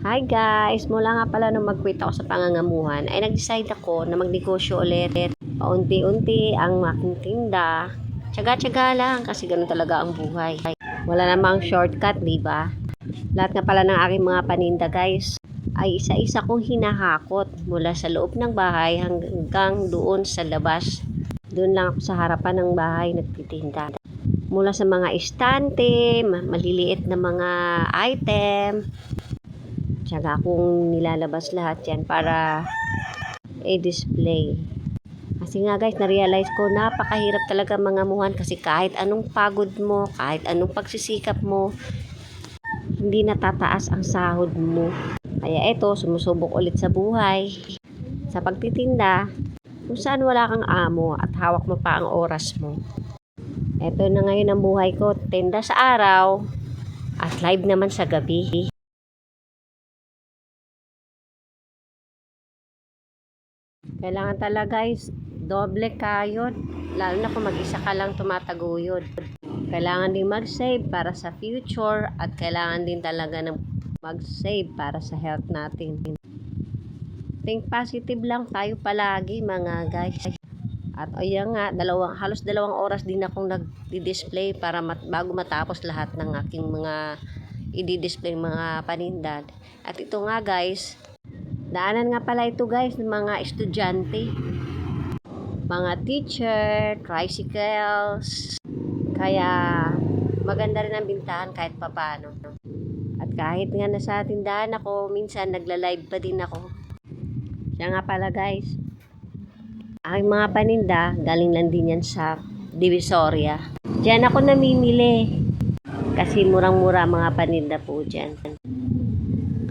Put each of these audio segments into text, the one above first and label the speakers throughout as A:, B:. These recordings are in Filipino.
A: Hi guys! Mula nga pala nung mag-quit ako sa pangangamuhan, ay nag-decide ako na magnegosyo ulit. Paunti-unti ang aking tinda. Tiyaga-tiyaga lang kasi ganun talaga ang buhay. Wala namang shortcut, di ba? Lahat nga pala ng aking mga paninda guys ay isa-isa kong hinahakot mula sa loob ng bahay hanggang doon sa labas. Doon lang ako sa harapan ng bahay nagtitinda. Mula sa mga estante, maliliit na mga item, tsaka akong nilalabas lahat yan para i-display. Kasi nga guys, na-realize ko napakahirap talaga mangamuhan kasi kahit anong pagod mo, kahit anong pagsisikap mo, hindi natataas ang sahod mo. Kaya eto, sumusubok ulit sa buhay. Sa pagtitinda, kung saan wala kang amo at hawak mo pa ang oras mo. Eto na ngayon ang buhay ko, tinda sa araw at live naman sa gabi. Kailangan talaga guys, doble kayod. Lalo na kung mag-isa ka lang tumataguyod. Kailangan din mag-save para sa future at kailangan din talaga ng mag-save para sa health natin. Think positive lang tayo palagi mga guys. At ayan nga, halos 2 oras din akong nag-display para bago matapos lahat ng aking mga i-display mga paninda. At ito nga guys, daanan nga pala ito guys ng mga estudyante, mga teacher, tricycles. Kaya maganda rin ang bintahan kahit papano. At kahit nga nasa tindahan ako, minsan nagla-live pa din ako. Siya nga pala guys, aking mga paninda galing lang din yan sa Divisoria. Diyan ako namimili kasi murang-mura mga paninda po dyan.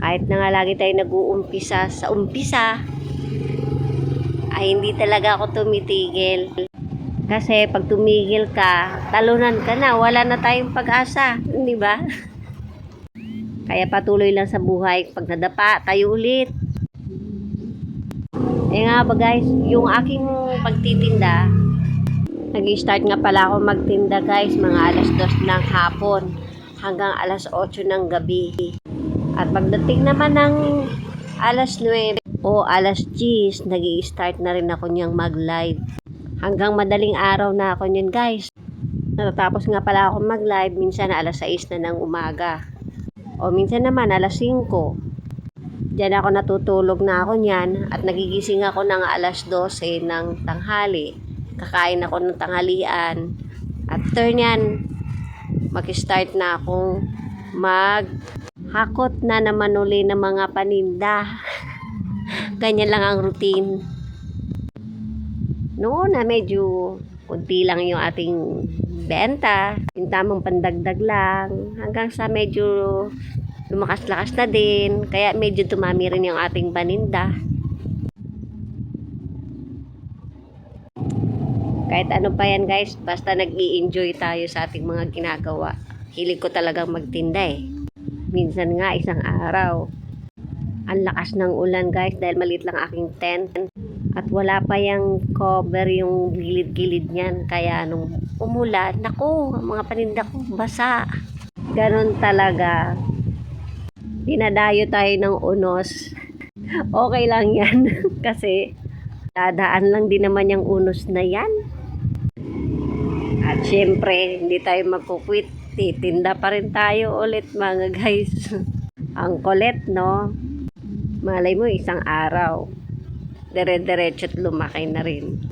A: Kahit na nga lagi tayo nag-uumpisa sa umpisa, ay hindi talaga ako tumitigil. Kasi pag tumigil ka, talunan ka na, wala na tayong pag-asa, di ba? Kaya patuloy lang sa buhay, pag nadapa, tayo ulit. Eh nga ba guys, yung aking pagtitinda, nag-start nga pala ako magtinda guys, mga alas 2 ng hapon hanggang alas 8 ng gabi. At pagdating naman ng alas 9 o alas 10, nag-i-start na rin ako niyang mag-live. Hanggang madaling araw na ako niyan guys. Natatapos nga pala ako mag-live minsan alas 6 na ng umaga. O minsan naman alas 5. Diyan ako natutulog na ako niyan at nagigising ako ng alas 12 ng tanghali. Kakain ako ng tanghalian. After niyan, mag-start na akong hakot na naman uli ng mga paninda. Ganyan lang ang routine. Noon na medyo kunti lang yung ating benta, yung tamang pandagdag lang, hanggang sa medyo lumakas-lakas na din, kaya medyo tumami rin yung ating paninda. Kahit ano pa yan guys, basta nag-i-enjoy tayo sa ating mga ginagawa. Hilig ko talagang magtinda eh. Minsan nga isang araw, ang lakas ng ulan guys dahil maliit lang aking tent. At wala pa yung cover yung gilid-gilid niyan. Kaya nung umulan, naku, mga paninda ko basa. Ganon talaga. Dinadayo tayo ng unos. Okay lang yan. Kasi dadaan lang din naman yung unos na yan. At syempre, hindi tayo magkukwit. Titinda pa rin tayo ulit mga guys. Ang kulit, no? Malay mo, isang araw. Dire-diretso at lumaki na rin.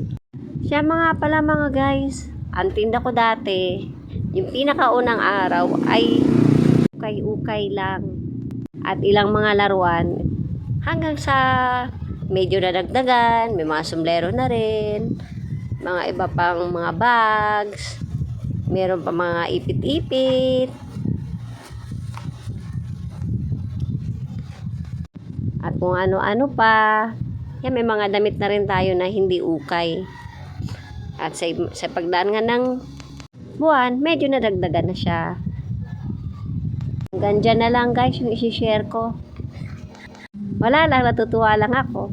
A: Siya mga pala mga guys, ang tinda ko dati, yung pinakaunang araw ay ukay-ukay lang. At ilang mga laruan hanggang sa medyo nadagdagan, may mga sombrero na rin, mga iba pang mga bags, meron pa mga ipit-ipit. At kung ano-ano pa. Yan, may mga damit na rin tayo na hindi ukay. At sa pagdaan nga ng buwan, medyo nadagdagan na siya. Hanggang dyan na lang guys yung isi-share ko. Wala lang, natutuwa lang ako.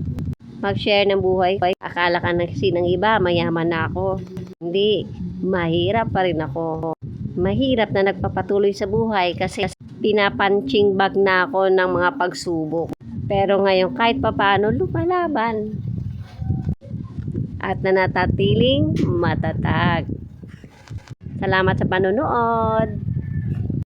A: Mag-share ng buhay ko. Akala ka ng iba, mayaman na ako. Hindi, mahirap pa rin ako. mahirap na nagpapatuloy sa buhay kasi pinapunching bag na ako ng mga pagsubok. Pero ngayon kahit papaano lumalaban at nanatatiling matatag. Salamat sa panonood.